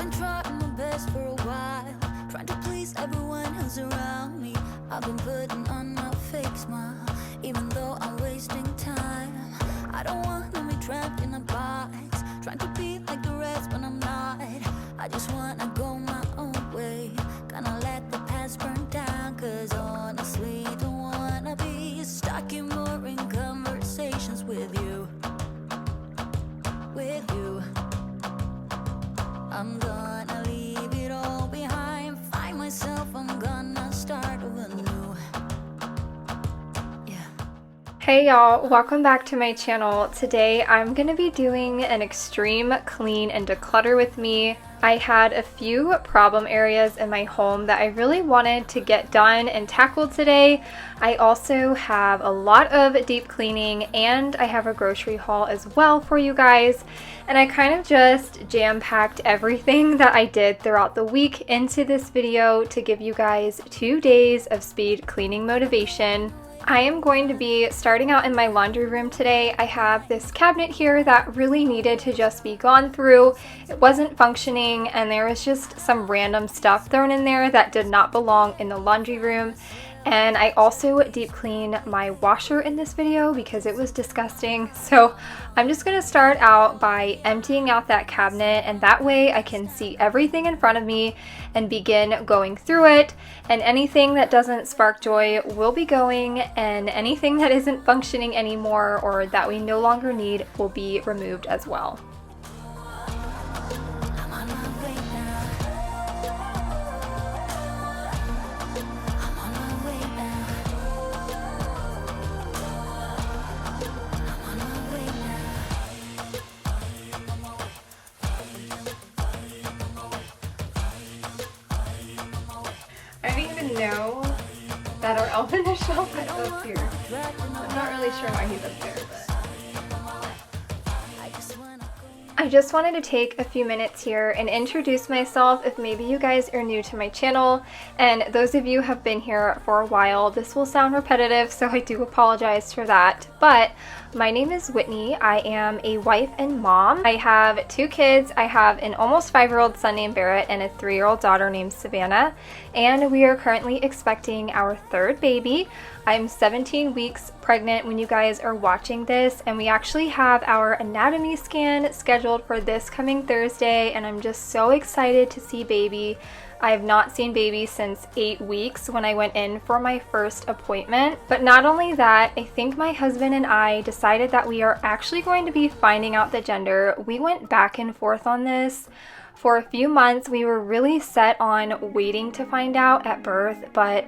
been trying my best for a while, trying to please everyone who's around me. I've been putting on a fake smile, even though I'm wasting time. I don't want to be trapped in a box, trying to be like the rest when I'm not. I just wanna go my own way, gonna let the past burn down. Cause honestly, don't wanna be stuck in boring conversations with you. With you, I'm gonna leave it all behind, find myself, I'm gonna start over new. Yeah. Hey y'all, welcome back to my channel. Today I'm going to be doing an extreme clean and declutter with me. I had a few problem areas in my home that I really wanted to get done and tackled today. I also have a lot of deep cleaning and I have a grocery haul as well for you guys. And I kind of just jam-packed everything that I did throughout the week into this video to give you guys 2 days of speed cleaning motivation. I am going to be starting out in my laundry room today. I have this cabinet here that really needed to just be gone through. It wasn't functioning and there was just some random stuff thrown in there that did not belong in the laundry room. And I also deep clean my washer in this video because it was disgusting. So I'm just going to start out by emptying out that cabinet, and that way I can see everything in front of me and begin going through it. And anything that doesn't spark joy will be going, and anything that isn't functioning anymore or that we no longer need will be removed as well. I didn't even know that our elf in the shelf is up here. I'm not really sure why he's up there, but I just wanted to take a few minutes here and introduce myself if maybe you guys are new to my channel, and those of you who have been here for a while, this will sound repetitive, so I do apologize for that. But my name is Whitney. I am a wife and mom. I have 2 kids. I have an almost 5-year-old son named Barrett and a 3-year-old daughter named Savannah, and we are currently expecting our 3rd baby. I'm 17 weeks pregnant when you guys are watching this, and we actually have our anatomy scan scheduled for this coming Thursday, and I'm just so excited to see baby. I have not seen baby since 8 weeks when I went in for my first appointment. But not only that, I think my husband and I decided that we are actually going to be finding out the gender. We went back and forth on this for a few months. We were really set on waiting to find out at birth, but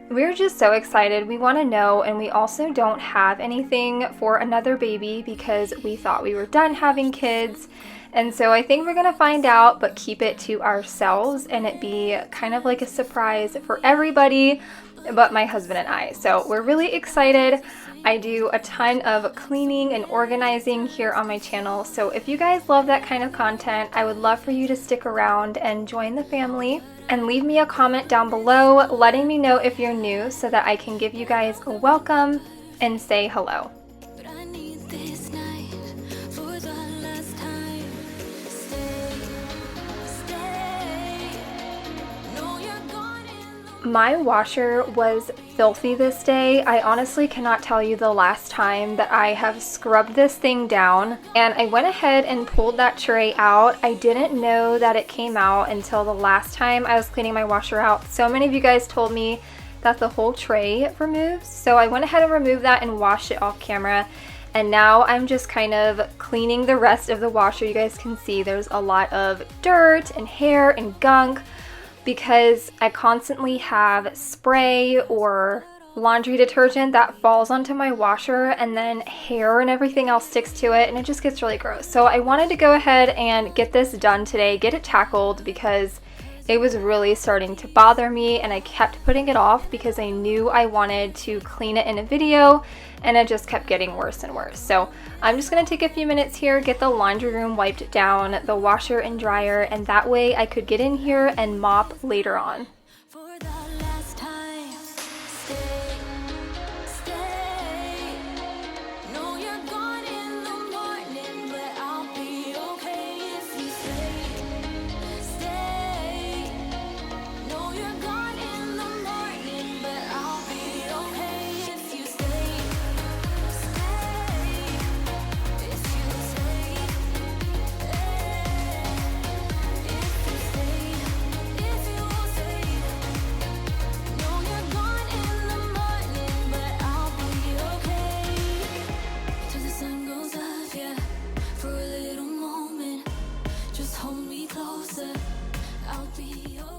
we're just so excited. We want to know, and we also don't have anything for another baby because we thought we were done having kids. And so I think we're going to find out, but keep it to ourselves and it be kind of like a surprise for everybody but my husband and I. So we're really excited. I do a ton of cleaning and organizing here on my channel. So if you guys love that kind of content, I would love for you to stick around and join the family. And leave me a comment down below letting me know if you're new so that I can give you guys a welcome and say hello. My washer was filthy this day. I honestly cannot tell you the last time that I have scrubbed this thing down, and I went ahead and pulled that tray out. I didn't know that it came out until the last time I was cleaning my washer out. So many of you guys told me that the whole tray removes, so I went ahead and removed that and washed it off camera. And now I'm just kind of cleaning the rest of the washer. You guys can see there's a lot of dirt and hair and gunk, because I constantly have spray or laundry detergent that falls onto my washer, and then hair and everything else sticks to it, and it just gets really gross. So I wanted to go ahead and get this done today, get it tackled, because it was really starting to bother me, and I kept putting it off because I knew I wanted to clean it in a video, and it just kept getting worse and worse. So I'm just going to take a few minutes here, get the laundry room wiped down, the washer and dryer, and that way I could get in here and mop later on. Stay.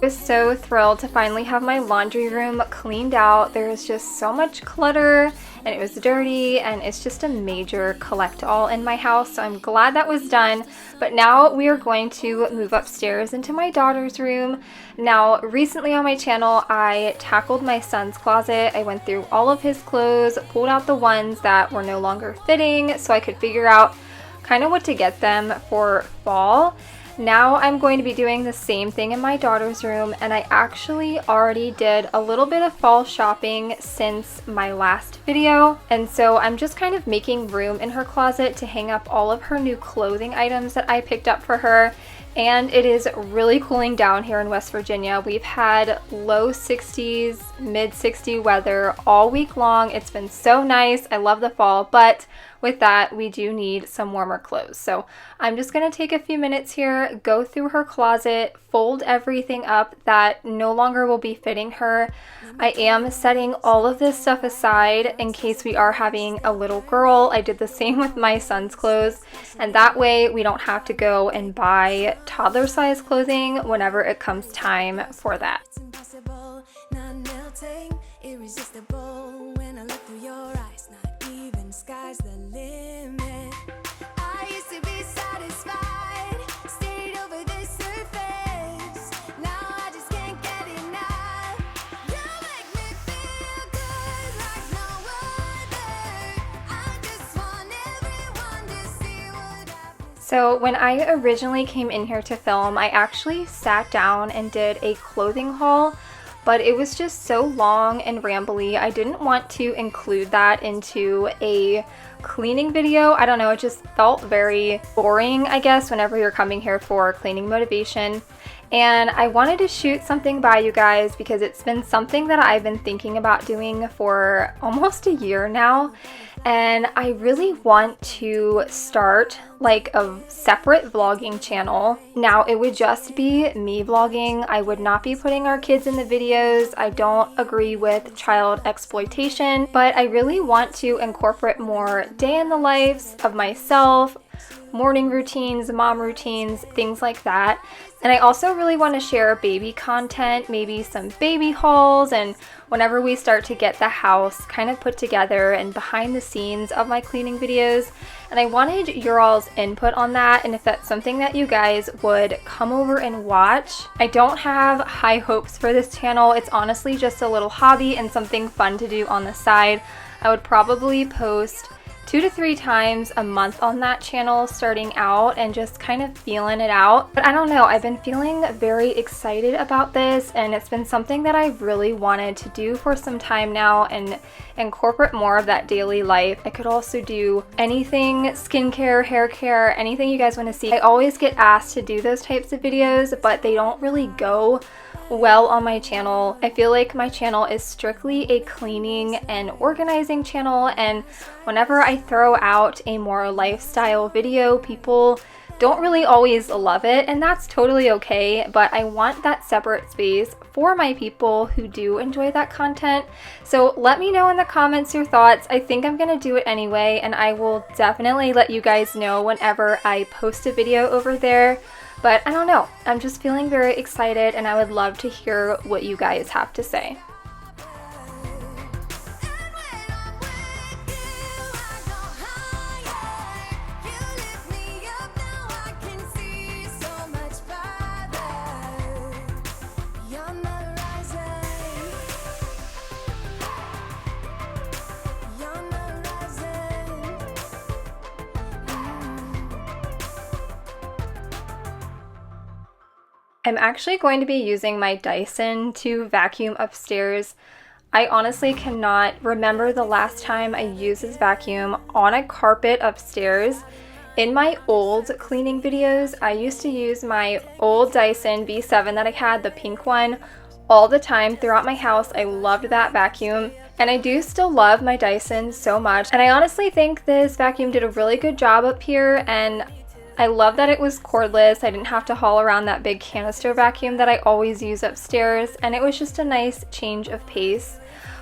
I was so thrilled to finally have my laundry room cleaned out. There was just so much clutter and it was dirty, and it's just a major collect-all in my house, so I'm glad that was done. But now we are going to move upstairs into my daughter's room. Now, recently on my channel, I tackled my son's closet. I went through all of his clothes, pulled out the ones that were no longer fitting so I could figure out kind of what to get them for fall. Now I'm going to be doing the same thing in my daughter's room, and I actually already did a little bit of fall shopping since my last video, and so I'm just kind of making room in her closet to hang up all of her new clothing items that I picked up for her. And it is really cooling down here in West Virginia. We've had low 60s, mid 60 weather all week long. It's been so nice. I love the fall, but with that, we do need some warmer clothes. So I'm just gonna take a few minutes here, go through her closet, fold everything up that no longer will be fitting her. I am setting all of this stuff aside in case we are having a little girl. I did the same with my son's clothes, and that way we don't have to go and buy toddler size clothing whenever it comes time for that. Irresistible when I look through your eyes, not even sky's the limit. I used to be satisfied, stayed over the surface. Now I just can't get enough. You make me feel good like no other. I just want everyone to see what happens. So when I originally came in here to film, I actually sat down and did a clothing haul, but it was just so long and rambly. I didn't want to include that into a cleaning video. I don't know, it just felt very boring, I guess, whenever you're coming here for cleaning motivation. And I wanted to shoot something by you guys because it's been something that I've been thinking about doing for almost a year now. And I really want to start like a separate vlogging channel. Now it would just be me vlogging. I would not be putting our kids in the videos. I don't agree with child exploitation, but I really want to incorporate more day in the lives of myself, morning routines, mom routines, things like that. And I also really want to share baby content, maybe some baby hauls, and whenever we start to get the house kind of put together and behind the scenes of my cleaning videos. And I wanted your all's input on that, and if that's something that you guys would come over and watch. I don't have high hopes for this channel. It's honestly just a little hobby and something fun to do on the side. I would probably post 2 to 3 times a month on that channel starting out and just kind of feeling it out. But I don't know, I've been feeling very excited about this, and it's been something that I really wanted to do for some time now and incorporate more of that daily life. I could also do anything, skincare, hair care, anything you guys want to see. I always get asked to do those types of videos, but they don't really go well on my channel. I feel like my channel is strictly a cleaning and organizing channel, and whenever I throw out a more lifestyle video, people don't really always love it, and that's totally okay, but I want that separate space for my people who do enjoy that content. So let me know in the comments your thoughts. I think I'm gonna do it anyway, and I will definitely let you guys know whenever I post a video over there. But I don't know, I'm just feeling very excited, and I would love to hear what you guys have to say. I'm actually going to be using my Dyson to vacuum upstairs. I honestly cannot remember the last time I used this vacuum on a carpet upstairs. In my old cleaning videos, I used to use my old Dyson V7 that I had, the pink one, all the time throughout my house. I loved that vacuum, and I do still love my Dyson so much. And I honestly think this vacuum did a really good job up here, and I love that it was cordless. I didn't have to haul around that big canister vacuum that I always use upstairs, and it was just a nice change of pace.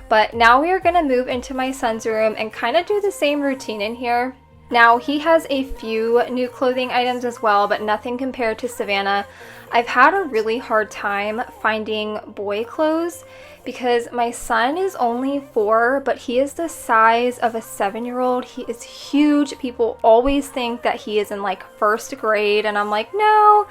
But now we are gonna move into my son's room and kind of do the same routine in here. Now, he has a few new clothing items as well, but nothing compared to Savannah. I've had a really hard time finding boy clothes because my son is only 4, but he is the size of a 7-year-old. He is huge. People always think that he is in like 1st grade, and I'm like, no,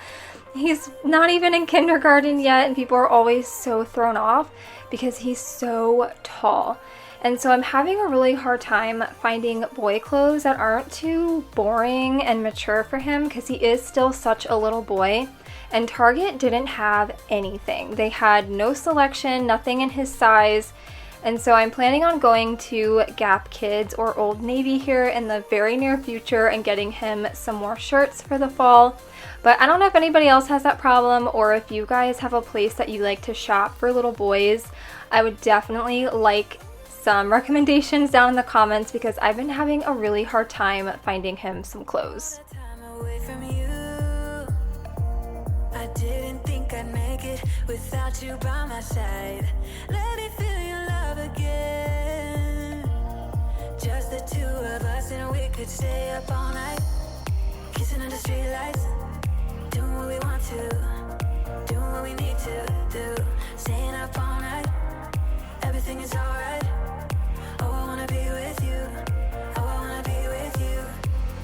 he's not even in kindergarten yet, and people are always so thrown off because he's so tall. And so I'm having a really hard time finding boy clothes that aren't too boring and mature for him because he is still such a little boy. And Target didn't have anything. They had no selection, nothing in his size. And so I'm planning on going to Gap Kids or Old Navy here in the very near future and getting him some more shirts for the fall. But I don't know if anybody else has that problem, or if you guys have a place that you like to shop for little boys. I would definitely like some recommendations down in the comments because I've been having a really hard time finding him some clothes. I didn't think I'd make it without you by my side. Let me feel your love again. Just the two of us, and we could stay up all night, kissing under streetlights, doing what we want to, doing what we need to do, staying up all night. Everything is alright. Oh, I wanna be with you. Oh, I wanna be with you.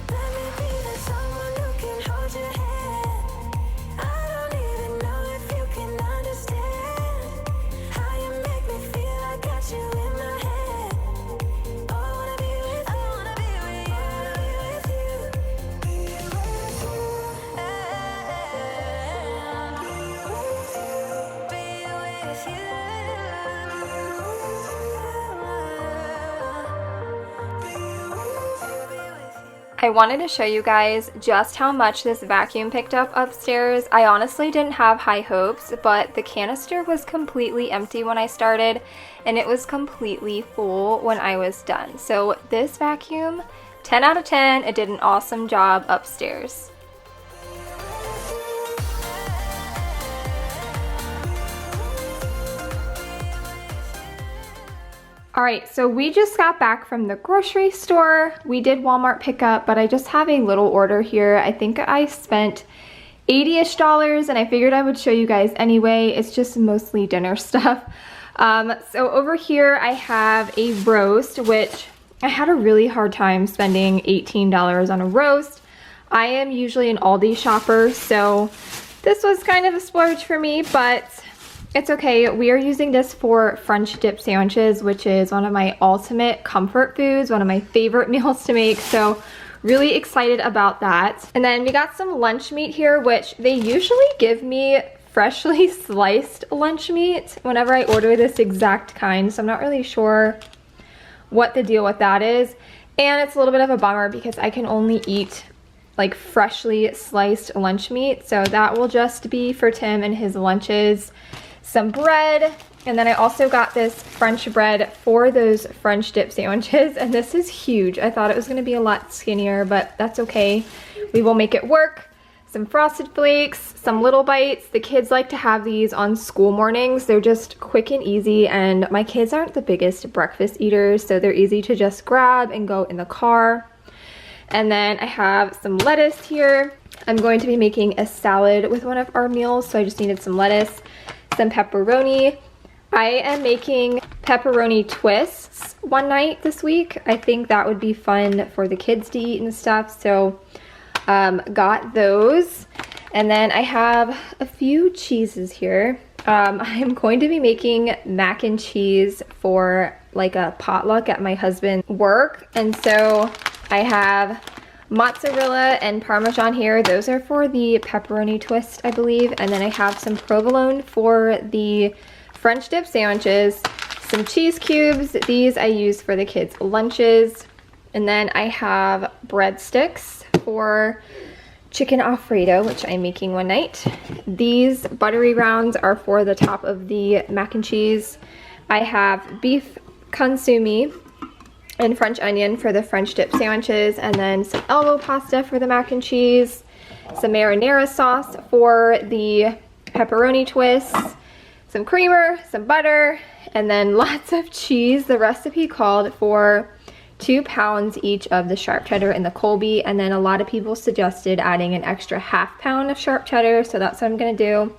Let me be the someone who can hold your hand. I don't even know if you can understand how you make me feel. I got you in my head. Oh, I wanna be with you. I wanna be with you. I wanna be with you. Be with you. Be with you. I wanted to show you guys just how much this vacuum picked up upstairs. I honestly didn't have high hopes, but the canister was completely empty when I started, and it was completely full when I was done. So this vacuum, 10 out of 10, it did an awesome job upstairs. Alright, so we just got back from the grocery store. We did Walmart pickup, but I just have a little order here. I think I spent $80-ish, and I figured I would show you guys anyway. It's just mostly dinner stuff. So over here I have a roast, which I had a really hard time spending $18 on a roast. I am usually an Aldi shopper, so this was kind of a splurge for me, but it's okay. We are using this for French dip sandwiches, which is one of my ultimate comfort foods, one of my favorite meals to make. So really excited about that. And then we got some lunch meat here, which they usually give me freshly sliced lunch meat whenever I order this exact kind. So I'm not really sure what the deal with that is. And it's a little bit of a bummer because I can only eat like freshly sliced lunch meat. So that will just be for Tim and his lunches. Some bread, and then I also got this French bread for those French dip sandwiches, and this is huge. I thought it was going to be a lot skinnier, but that's okay. We will make it work. Some Frosted Flakes, some Little Bites. The kids like to have these on school mornings. They're just quick and easy, and my kids aren't the biggest breakfast eaters, so they're easy to just grab and go in the car. And then I have some lettuce here. I'm going to be making a salad with one of our meals, so I just needed some lettuce. Some pepperoni. I am making pepperoni twists one night this week. I think that would be fun for the kids to eat and stuff, so got those. And then I have a few cheeses here. I'm going to be making mac and cheese for like a potluck at my husband's work, and so I have mozzarella and Parmesan here. Those are for the pepperoni twist, I believe. And then I have some provolone for the French dip sandwiches, some cheese cubes. These I use for the kids' lunches. And then I have breadsticks for chicken Alfredo, which I'm making one night. These buttery rounds are for the top of the mac and cheese. I have beef consomme and French onion for the French dip sandwiches, and then some elbow pasta for the mac and cheese, some marinara sauce for the pepperoni twists, some creamer, some butter, and then lots of cheese. The recipe called for 2 pounds each of the sharp cheddar and the Colby, and then a lot of people suggested adding an extra ½ pound of sharp cheddar, so that's what I'm gonna do.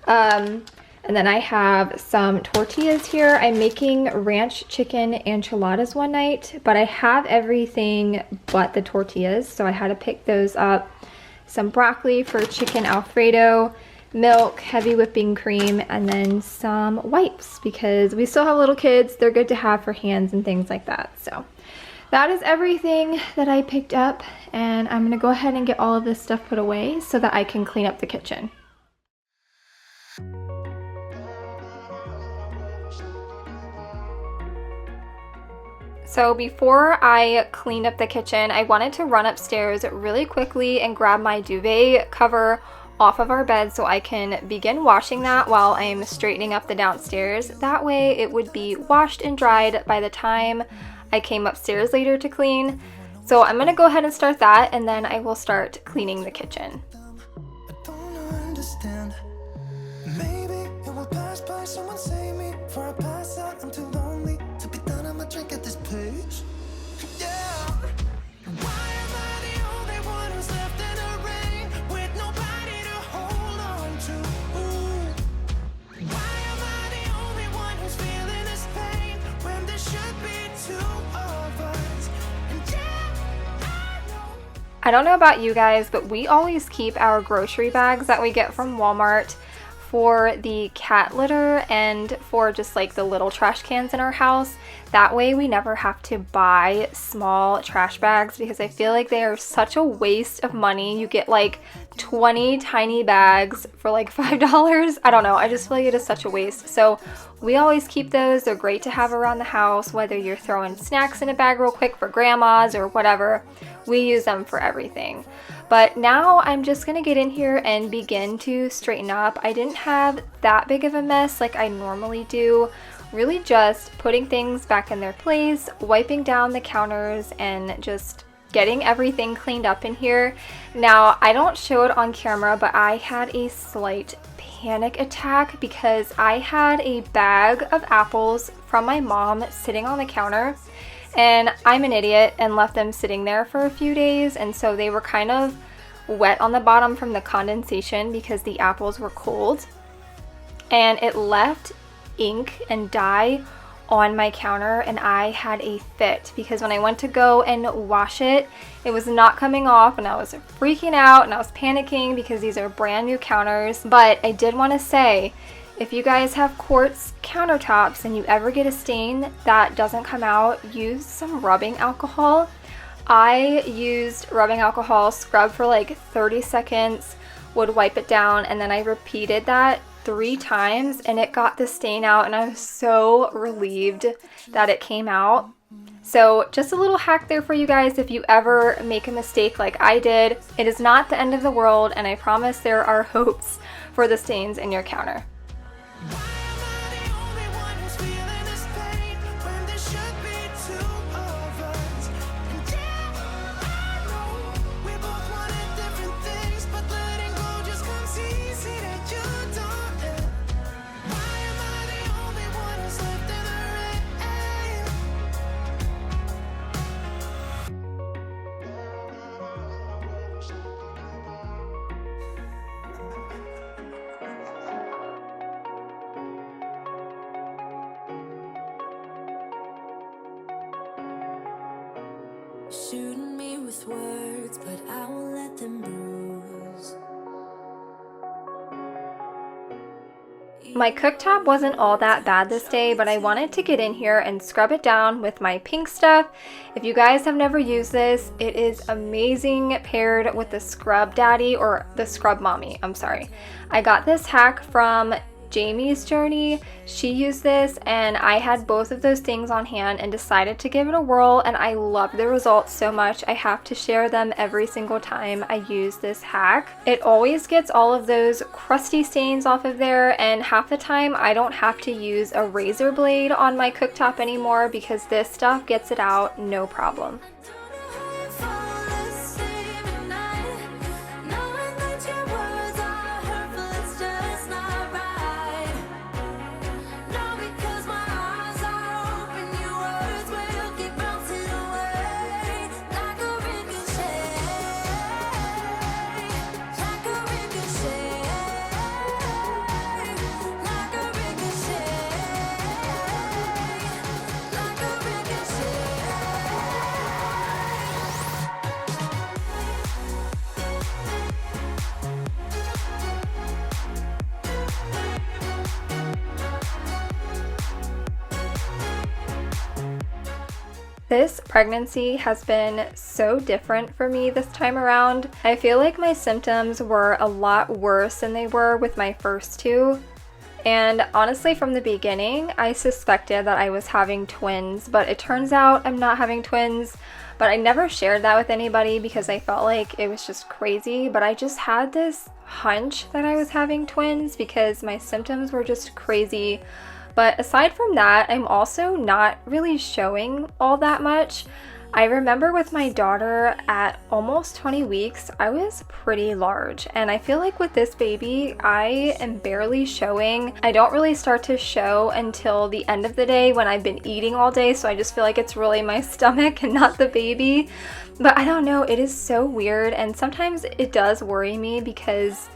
And then I have some tortillas here. I'm making ranch chicken enchiladas one night, but I have everything but the tortillas, so I had to pick those up. Some broccoli for chicken Alfredo, milk, heavy whipping cream, and then some wipes because we still have little kids. They're good to have for hands and things like that. So that is everything that I picked up, and I'm gonna go ahead and get all of this stuff put away so that I can clean up the kitchen. So before I cleaned up the kitchen, I wanted to run upstairs really quickly and grab my duvet cover off of our bed so I can begin washing that while I'm straightening up the downstairs. That way it would be washed and dried by the time I came upstairs later to clean. So I'm gonna go ahead and start that, and then I will start cleaning the kitchen. I don't understand. Maybe it will pass by. Someone save me for I pass out. I'm too lonely to be done. I'ma drink at this place. Yeah. Why am I the only one who's left in the rain with nobody to hold on to? Ooh. Why am I the only one who's feeling this pain when there should be two of us? And yeah, I know. I don't know about you guys, but we always keep our grocery bags that we get from Walmart for the cat litter and for just like the little trash cans in our house. That way we never have to buy small trash bags because I feel like they are such a waste of money. You get like 20 tiny bags for like $5. I don't know, I just feel like it is such a waste. So we always keep those. They're great to have around the house, whether you're throwing snacks in a bag real quick for grandmas or whatever. We use them for everything. But now I'm just gonna get in here and begin to straighten up. I didn't have that big of a mess like I normally do. Really just putting things back in their place, wiping down the counters, and just getting everything cleaned up in here. Now, I don't show it on camera, but I had a slight panic attack because I had a bag of apples from my mom sitting on the counter. And I'm an idiot and left them sitting there for a few days, and so they were kind of wet on the bottom from the condensation because the apples were cold. And it left ink and dye on my counter, and I had a fit because when I went to go and wash it, it was not coming off, and I was freaking out and I was panicking because these are brand new counters. But I did want to say, if you guys have quartz countertops and you ever get a stain that doesn't come out, use some rubbing alcohol. I used rubbing alcohol, scrub for like 30 seconds, would wipe it down, and then I repeated that 3 times and it got the stain out, and I was so relieved that it came out. So just a little hack there for you guys if you ever make a mistake like I did. It is not the end of the world, and I promise there are hopes for the stains in your counter. Why am I the only one who's feeling this pain when there should be two of us? And yeah, I know we both wanted different things, but letting go just comes easy that you don't. Why am I the only one who's left in the rain? Shooting me with words, but I won't let them bruise. My cooktop wasn't all that bad this day, but I wanted to get in here and scrub it down with my pink stuff. If you guys have never used this, it is amazing paired with the Scrub Daddy, or the Scrub Mommy, I'm sorry. I got this hack from Jamie's Journey. She used this, and I had both of those things on hand and decided to give it a whirl, and I love the results so much. I have to share them every single time I use this hack. It always gets all of those crusty stains off of there, and half the time I don't have to use a razor blade on my cooktop anymore because this stuff gets it out no problem. This pregnancy has been so different for me this time around. I feel like my symptoms were a lot worse than they were with my first two. And honestly, from the beginning, I suspected that I was having twins, but it turns out I'm not having twins. But I never shared that with anybody because I felt like it was just crazy. But I just had this hunch that I was having twins because my symptoms were just crazy. But aside from that, I'm also not really showing all that much. I remember with my daughter at almost 20 weeks, I was pretty large. And I feel like with this baby, I am barely showing. I don't really start to show until the end of the day when I've been eating all day. So I just feel like it's really my stomach and not the baby. But I don't know, it is so weird. And sometimes it does worry me because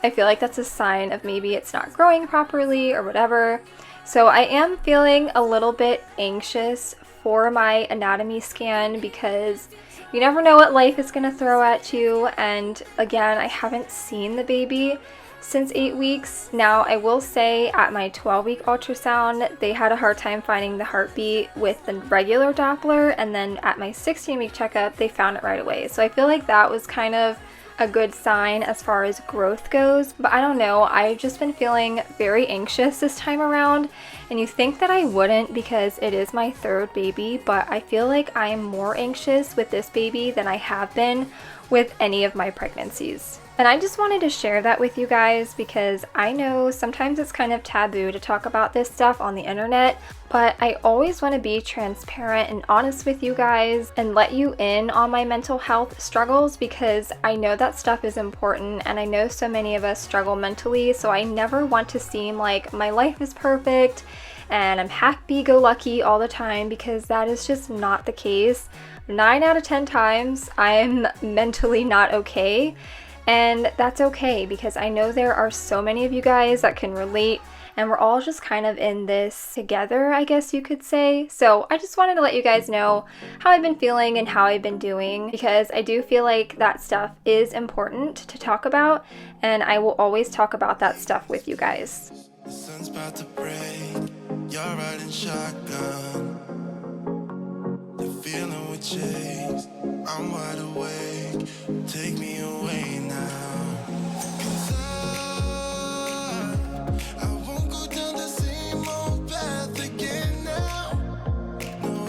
I feel like that's a sign of maybe it's not growing properly or whatever. So I am feeling a little bit anxious for my anatomy scan because you never know what life is going to throw at you. And again, I haven't seen the baby since 8 weeks. Now, I will say at my 12-week ultrasound, they had a hard time finding the heartbeat with the regular Doppler. And then at my 16-week checkup, they found it right away. So I feel like that was kind of a good sign as far as growth goes, but I don't know, I've just been feeling very anxious this time around, and you think that I wouldn't because it is my third baby, but I feel like I am more anxious with this baby than I have been with any of my pregnancies. And I just wanted to share that with you guys because I know sometimes it's kind of taboo to talk about this stuff on the internet, but I always want to be transparent and honest with you guys and let you in on my mental health struggles because I know that stuff is important and I know so many of us struggle mentally, so I never want to seem like my life is perfect and I'm happy-go-lucky all the time because that is just not the case. 9 out of 10 times I'm mentally not okay. And that's okay because I know there are so many of you guys that can relate and we're all just kind of in this together, I guess you could say. So I just wanted to let you guys know how I've been feeling and how I've been doing because I do feel like that stuff is important to talk about and I will always talk about that stuff with you guys. The sun's about to break, you're riding shotgun. The feeling we chase, I'm wide awake. Take me away now. 'Cause I won't go down the same old path again now. No,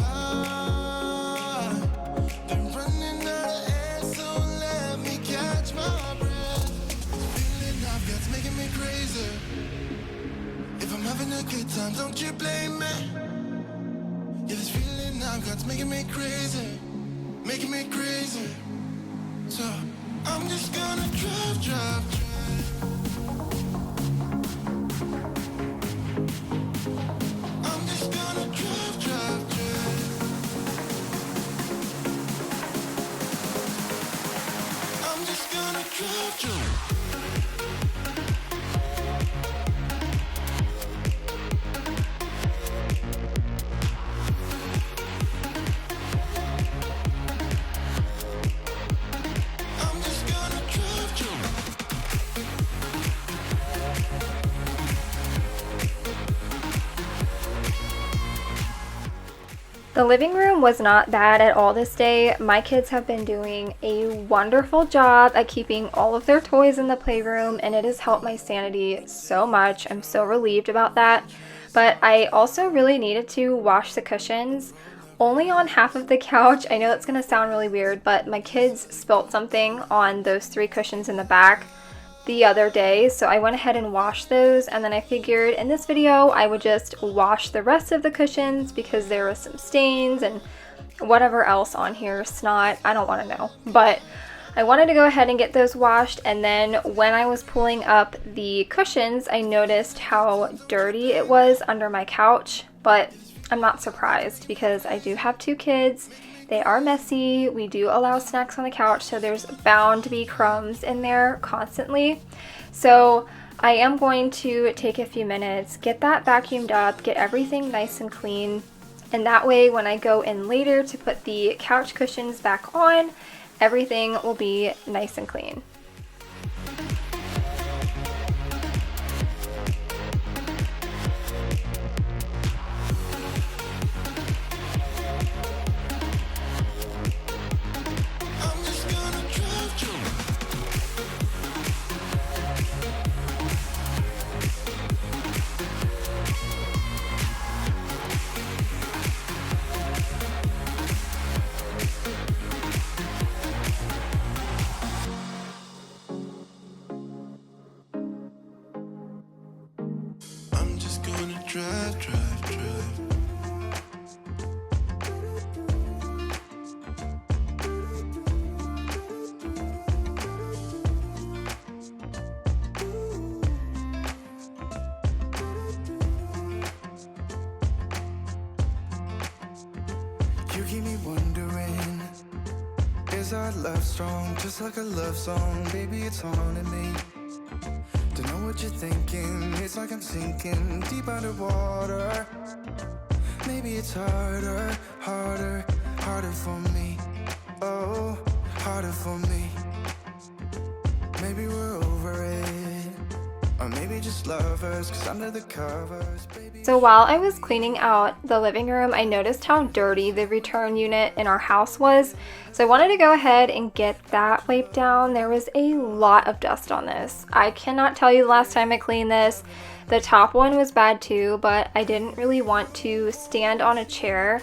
I've been running out of air, so let me catch my breath. Feeling I've got's making me crazy. If I'm having a good time, don't you blame me. Yeah, this feeling I've got's making me crazy. Making me crazy. So I'm just gonna drive. I'm just gonna drive. I'm just gonna drive. The living room was not bad at all this day. My kids have been doing a wonderful job at keeping all of their toys in the playroom and it has helped my sanity so much. I'm so relieved about that. But I also really needed to wash the cushions. Only on half of the couch. I know that's going to sound really weird, but my kids spilt something on those 3 cushions in the back the other day, so I went ahead and washed those, and then I figured in this video I would just wash the rest of the cushions because there was some stains and whatever else on here, snot, I don't want to know, but I wanted to go ahead and get those washed. And then when I was pulling up the cushions, I noticed how dirty it was under my couch, but I'm not surprised because I do have 2 kids. They are messy. We do allow snacks on the couch, so there's bound to be crumbs in there constantly. So I am going to take a few minutes, get that vacuumed up, get everything nice and clean, and that way when I go in later to put the couch cushions back on, everything will be nice and clean. keep me wondering, is our love strong, just like a love song? Baby, it's haunting me. Don't know what you're thinking, it's like I'm sinking deep underwater. Maybe it's harder, harder, harder for me. Oh, harder for me. Maybe we're over it, or maybe just lovers, 'cause under the covers, baby. So while I was cleaning out the living room, I noticed how dirty the return unit in our house was. So I wanted to go ahead and get that wiped down. There was a lot of dust on this. I cannot tell you the last time I cleaned this. The top one was bad too, but I didn't really want to stand on a chair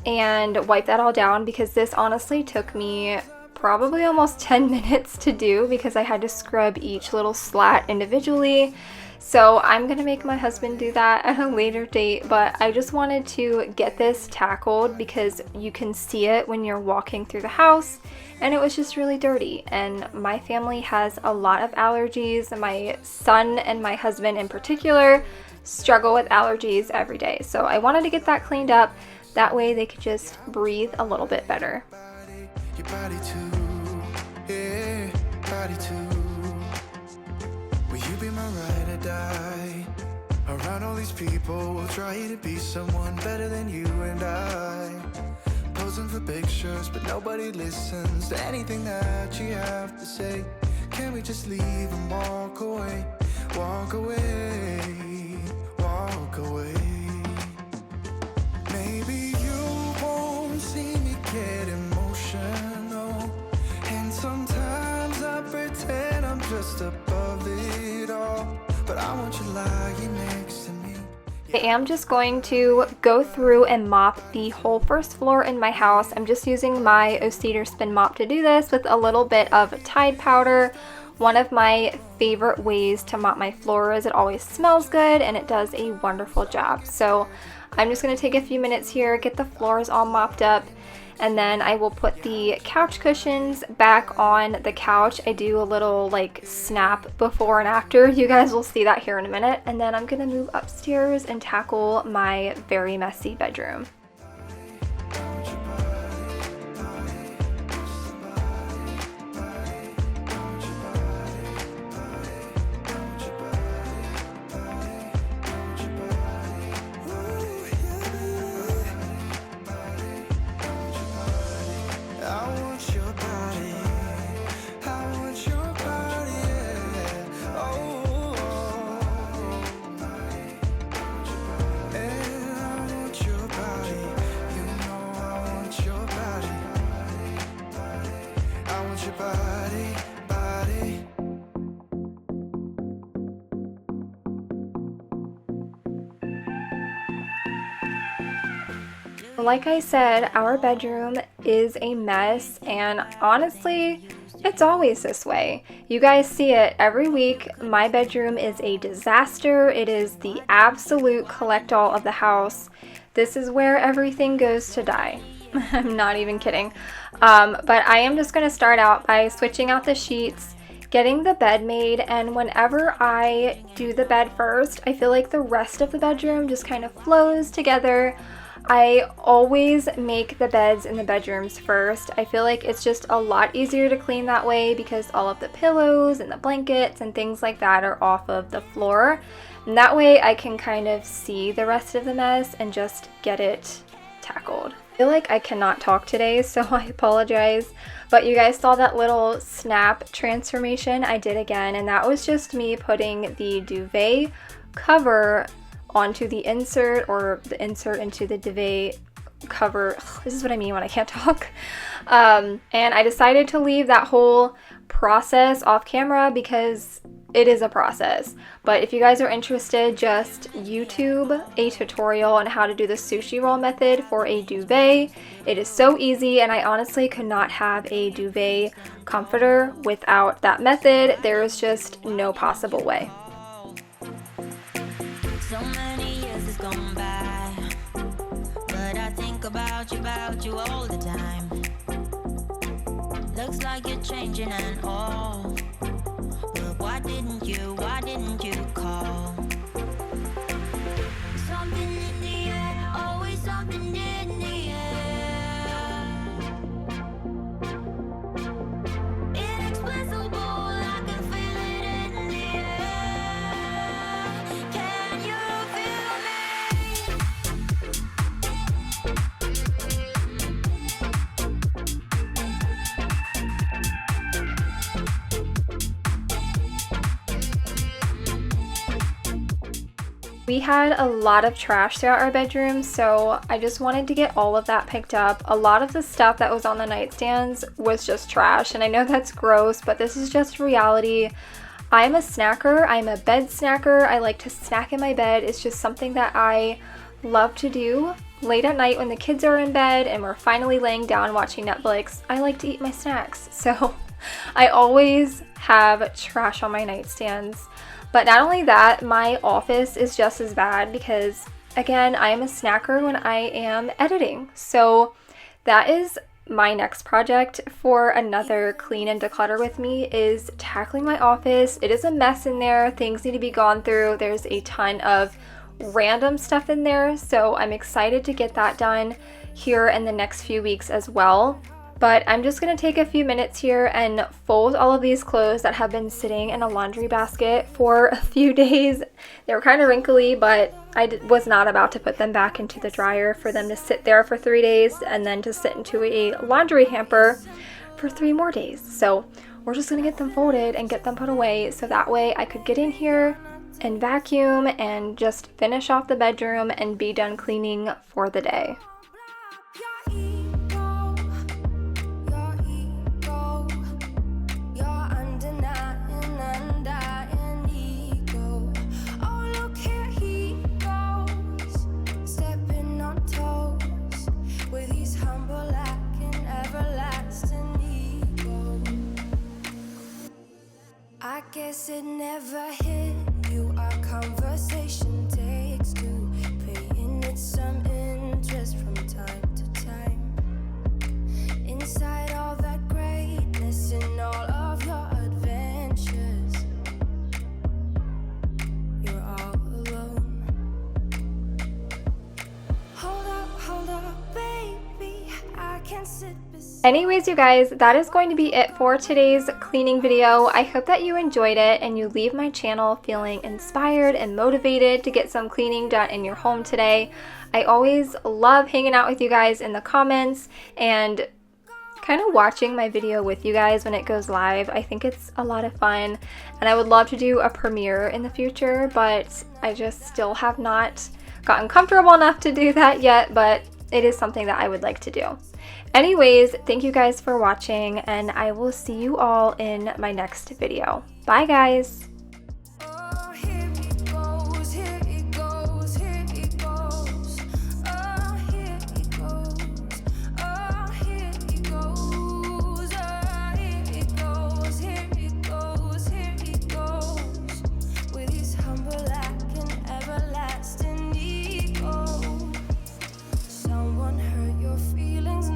and wipe that all down because this honestly took me probably almost 10 minutes to do because I had to scrub each little slat individually. So I'm gonna make my husband do that at a later date, but I just wanted to get this tackled because you can see it when you're walking through the house, and it was just really dirty. And my family has a lot of allergies. My son and my husband in particular struggle with allergies every day. So I wanted to get that cleaned up. That way they could just breathe a little bit better. Your body too, yeah, body too. Will you be my ride or die? Around all these people, we'll try to be someone better than you and I. Posing for pictures, but nobody listens to anything that you have to say. Can we just leave and walk away? Walk away, walk away. Maybe you won't see me get emotional, and sometimes I pretend I'm just above it all, but I want you lying next to me. I am just going to go through and mop the whole first floor in my house. I'm just using my O-Cedar spin mop to do this with a little bit of Tide powder. One of my favorite ways to mop my floor is it always smells good and it does a wonderful job. So I'm just going to take a few minutes here, get the floors all mopped up, and then I will put the couch cushions back on the couch. I do a little like snap before and after. You guys will see that here in a minute. And then I'm going to move upstairs and tackle my very messy bedroom. Like I said, our bedroom is a mess, and honestly, it's always this way. You guys see it every week. My bedroom is a disaster. It is the absolute collect-all of the house. This is where everything goes to die. I'm not even kidding. But I am just going to start out by switching out the sheets, getting the bed made, and whenever I do the bed first, I feel like the rest of the bedroom just kind of flows together. I always make the beds in the bedrooms first. I feel like it's just a lot easier to clean that way because all of the pillows and the blankets and things like that are off of the floor. And that way I can kind of see the rest of the mess and just get it tackled. I feel like I cannot talk today, so I apologize. But you guys saw that little snap transformation I did again, and that was just me putting the duvet cover onto the insert, or the insert into the duvet cover. Ugh, this is what I mean when I can't talk. And I decided to leave that whole process off camera because it is a process. But if you guys are interested, just YouTube a tutorial on how to do the sushi roll method for a duvet. It is so easy, and I honestly could not have a duvet comforter without that method. There is just no possible way. So many years has gone by, but I think about you all the time. Looks like you're changing and all, but why didn't you call? Something in the air, always something in the air. We had a lot of trash throughout our bedroom, so I just wanted to get all of that picked up. A lot of the stuff that was on the nightstands was just trash, and I know that's gross, but this is just reality. I'm a snacker. I'm a bed snacker. I like to snack in my bed. It's just something that I love to do. Late at night when the kids are in bed and we're finally laying down watching Netflix, I like to eat my snacks. So I always have trash on my nightstands. But not only that, my office is just as bad because, again, I am a snacker when I am editing. So that is my next project for another clean and declutter with me, is tackling my office. It is a mess in there. Things need to be gone through. There's a ton of random stuff in there. So I'm excited to get that done here in the next few weeks as well. But I'm just going to take a few minutes here and fold all of these clothes that have been sitting in a laundry basket for a few days. They were kind of wrinkly, but I was not about to put them back into the dryer for them to sit there for 3 days and then to sit into a laundry hamper for 3 more days. So we're just going to get them folded and get them put away so that way I could get in here and vacuum and just finish off the bedroom and be done cleaning for the day. I guess it never hit you. Our conversation takes two, paying it some interest from time to time. Inside all that greatness and all of your adventures, you're all alone. Hold up, baby, I can sit beside. Anyways, you guys, that is going to be it for today's cleaning video. I hope that you enjoyed it and you leave my channel feeling inspired and motivated to get some cleaning done in your home today. I always love hanging out with you guys in the comments and kind of watching my video with you guys when it goes live. I think it's a lot of fun and I would love to do a premiere in the future, but I just still have not gotten comfortable enough to do that yet, but it is something that I would like to do. Anyways, thank you guys for watching and I will see you all in my next video. Bye guys!